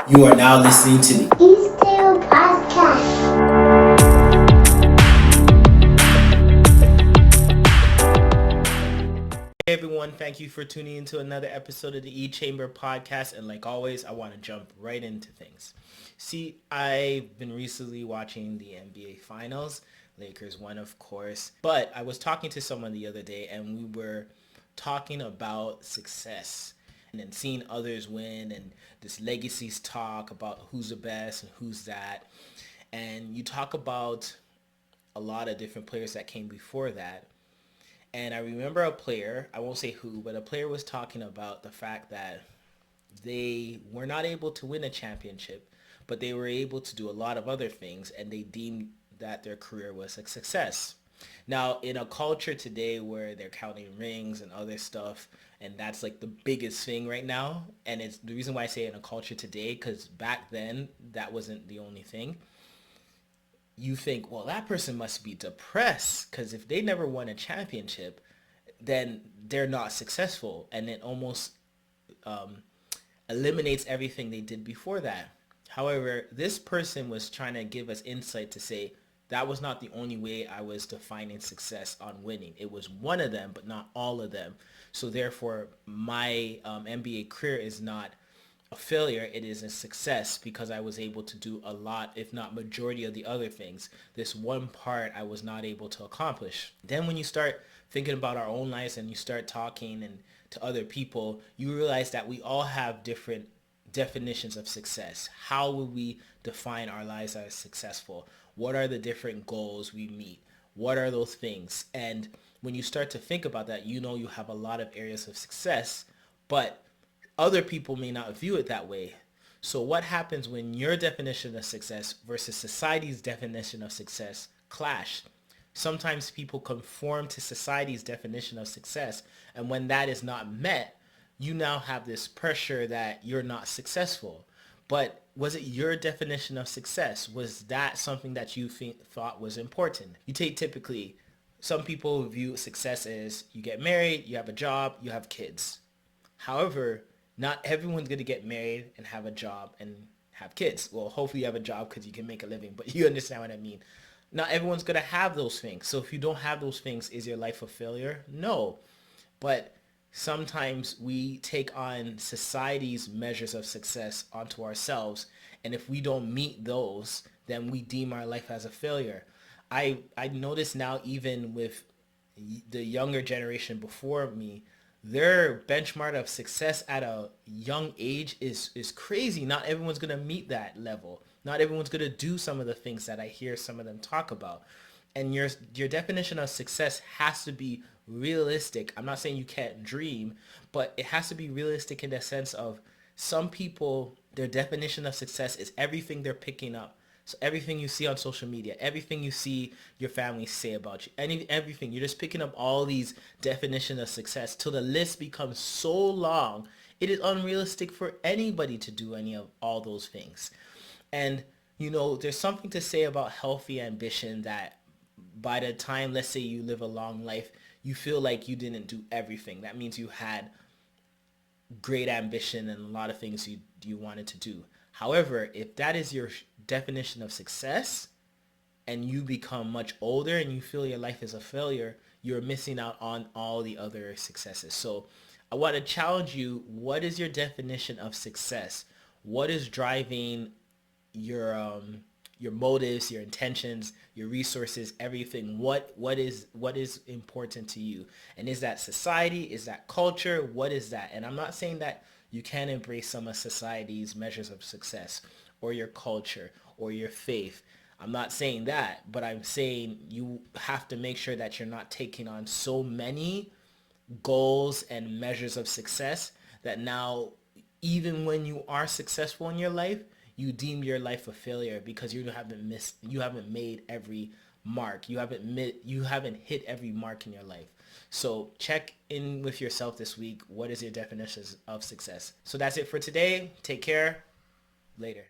You are now listening to the Eastdale Podcast. Hey everyone, thank you for tuning into another episode of the E-Chamber Podcast. And like always, I want to jump right into things. See, I've been recently watching the NBA Finals. Lakers won, of course. But I was talking to someone the other day and we were talking about success and then seeing others win and this legacies talk about who's the best and who's that. And you talk about a lot of different players that came before that. And I remember a player, I won't say who, but a player was talking about the fact that they were not able to win a championship, but they were able to do a lot of other things, and they deemed that their career was a success. Now, in a culture today where they're counting rings and other stuff, and that's like the biggest thing right now, and it's the reason why I say in a culture today, because back then, that wasn't the only thing. You think, well, that person must be depressed because if they never won a championship, then they're not successful. And it almost eliminates everything they did before that. However, this person was trying to give us insight to say that was not the only way I was defining success on winning. It was one of them, but not all of them. So therefore, my NBA career is not a failure, it is a success because I was able to do a lot, if not majority of the other things. This one part I was not able to accomplish. Then when you start thinking about our own lives and you start talking and to other people, you realize that we all have different definitions of success. How would we define our lives as successful? What are the different goals we meet? What are those things? And when you start to think about that, you know you have a lot of areas of success, but other people may not view it that way. So what happens when your definition of success versus society's definition of success clash? Sometimes people conform to society's definition of success, and when that is not met, you now have this pressure that you're not successful. But was it your definition of success? Was that something that you thought was important? You take typically, some people view success as you get married, you have a job, you have kids. However, not everyone's going to get married and have a job and have kids. Well, hopefully you have a job because you can make a living, but you understand what I mean. Not everyone's going to have those things. So if you don't have those things, is your life a failure? No. But sometimes we take on society's measures of success onto ourselves. And if we don't meet those, then we deem our life as a failure. I notice now even with the younger generation before me, their benchmark of success at a young age is crazy. Not everyone's going to meet that level. Not everyone's going to do some of the things that I hear some of them talk about. And your definition of success has to be realistic. I'm not saying you can't dream, but it has to be realistic in the sense of some people, their definition of success is everything they're picking up. So everything you see on social media, everything you see your family say about you, everything, you're just picking up all these definitions of success till the list becomes so long, it is unrealistic for anybody to do any of all those things. And, there's something to say about healthy ambition that by the time, let's say you live a long life, you feel like you didn't do everything. That means you had great ambition and a lot of things you wanted to do. However, if that is your definition of success and you become much older and you feel your life is a failure, you're missing out on all the other successes. So I want to challenge you. What is your definition of success? What is driving your motives, your intentions, your resources, everything? What is important to you? And is that society? Is that culture? What is that? And I'm not saying that you can embrace some of society's measures of success or your culture or your faith. I'm not saying that, but I'm saying you have to make sure that you're not taking on so many goals and measures of success that now, even when you are successful in your life, you deem your life a failure because you haven't made every mark. You haven't hit every mark in your life. So check in with yourself this week. What is your definition of success? So that's it for today. Take care. Later.